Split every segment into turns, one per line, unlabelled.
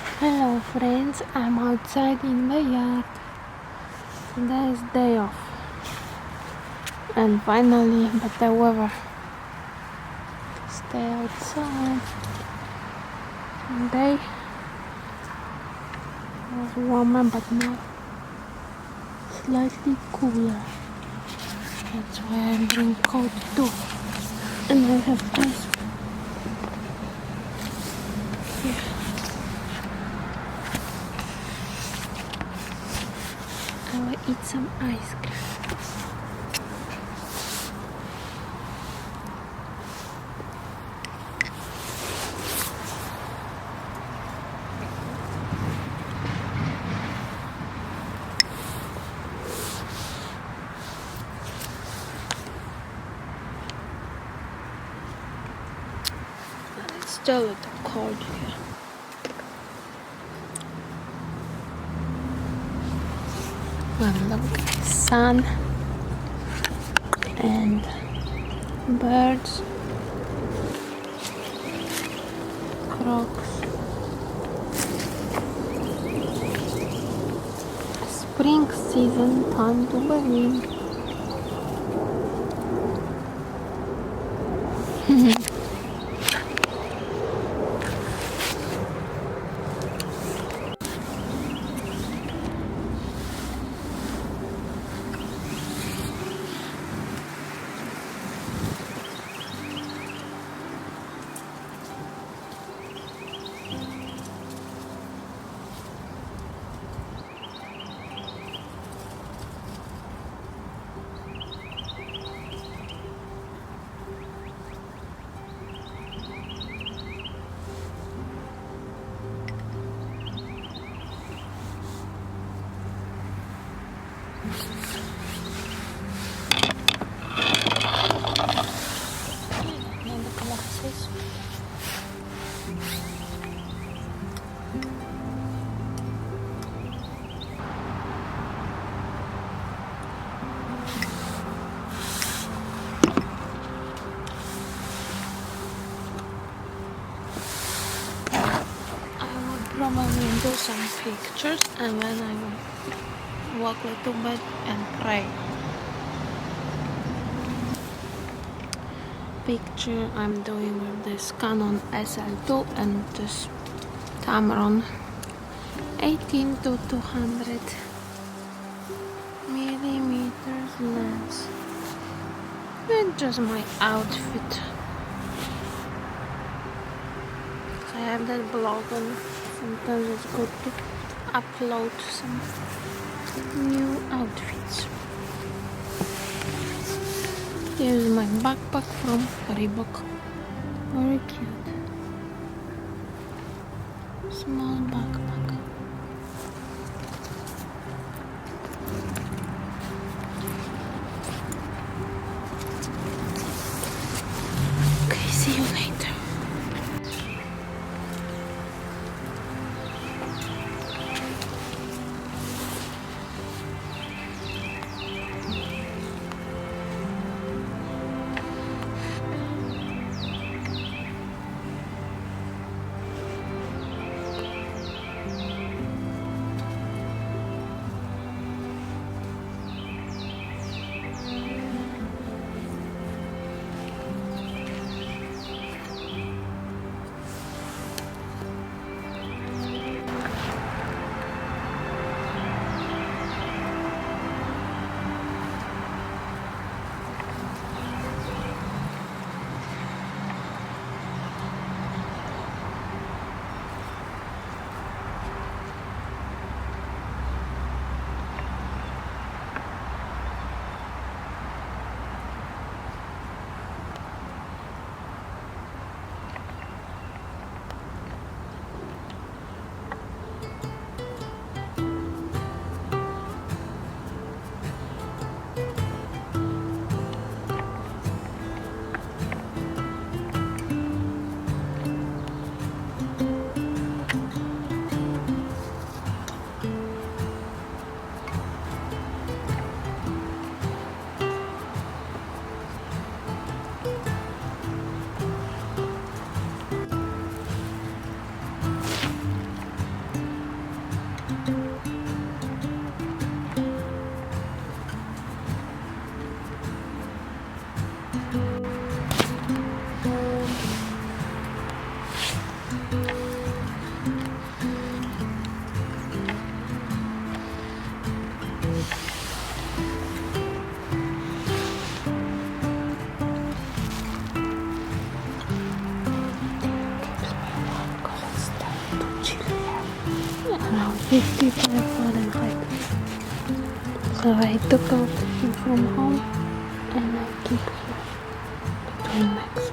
Hello friends, I'm outside in the yard. Today is day off. And finally better weather. Stay outside. Day was warmer but now slightly cooler. That's why I bring coat too. And I have ice here. I will eat some ice cream. It's still a little cold here. And look at the sun and birds, crocs. Spring season, time to begin. Probably do some pictures and then I will walk a little bit and pray. Picture I'm doing with this Canon SL2 and this Tamron 18 to 200 millimeters lens. And just my outfit. I have that blog and sometimes it's good to upload some new outfits. Here's my backpack from Reebok. Very cute. Small backpack. Okay, see you later. Around 55 Fahrenheit. So I took out him from home and I keep him between legs.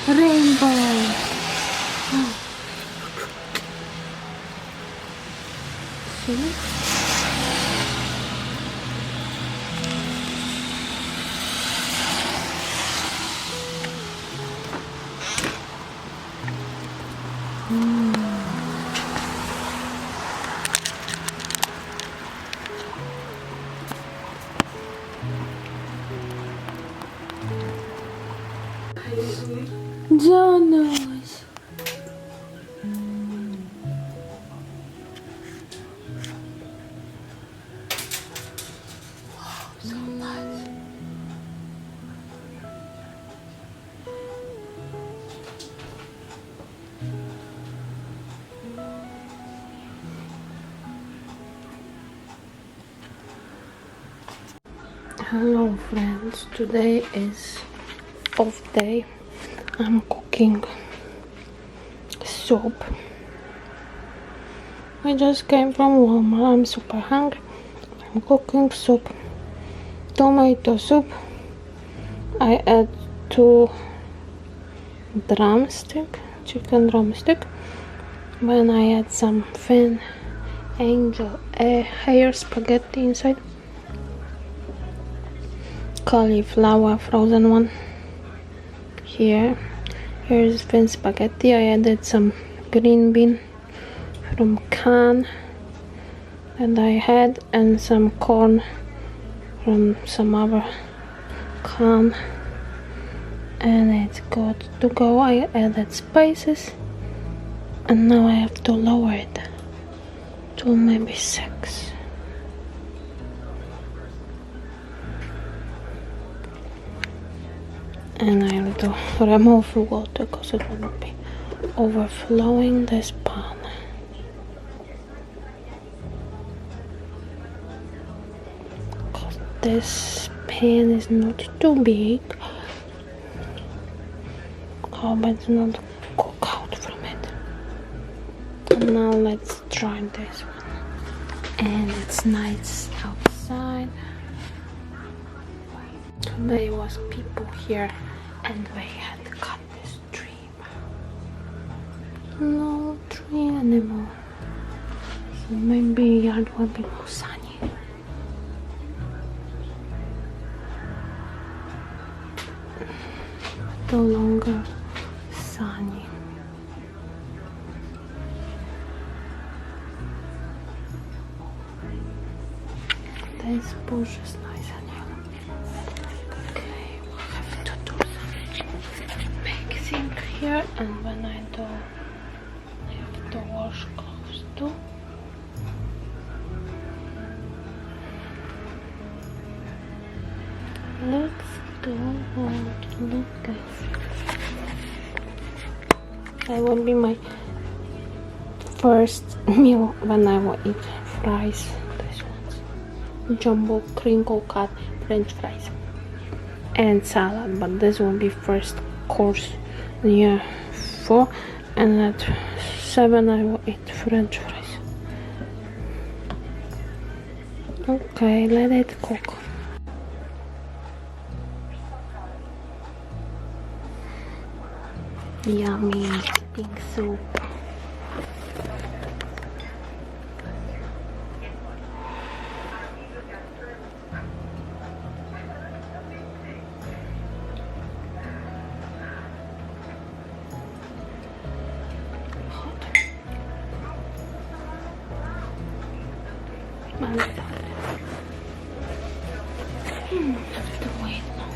Rainbow. See? Jonas. Hello friends, today is off day. I'm cooking soup. I just came from Walmart. I'm super hungry. I'm cooking soup, tomato soup. I add 2 chicken drumstick. Then I add some thin angel hair spaghetti inside. Cauliflower, frozen one. Here's thin spaghetti. I added some green bean from can that I had, and some corn from some other can, and it's good to go. I added spices, and now I have to lower it to maybe 6. And I'll do remove water because it will be overflowing this pan. Because this pan is not too big. Hope it's not cook out from it. And now let's try this one. And it's nice outside. Today was people here and they had cut this tree. No tree anymore. So maybe yard will be more sunny. No longer sunny. This bush is nice and yellow. Okay, we'll have to do some mixing here, and when I do, I have to wash clothes too. Let's go and look at that will be my first meal when I will eat fries. This one's jumbo crinkle cut French fries and salad, but this will be first course near 4, and at 7 I will eat French fries. Okay, let it cook. Yummy pink soup. Hot. Have to wait long.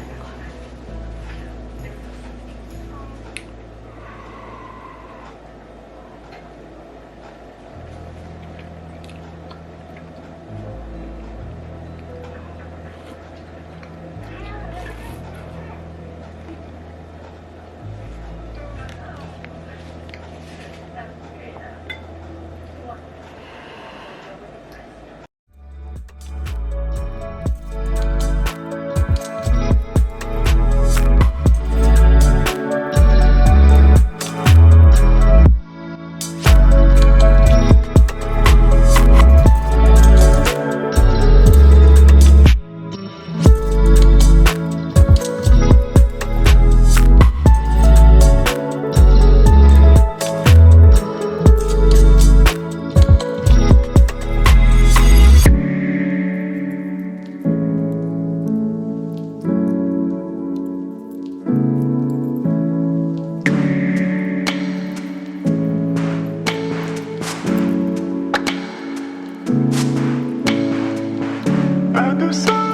By the sun.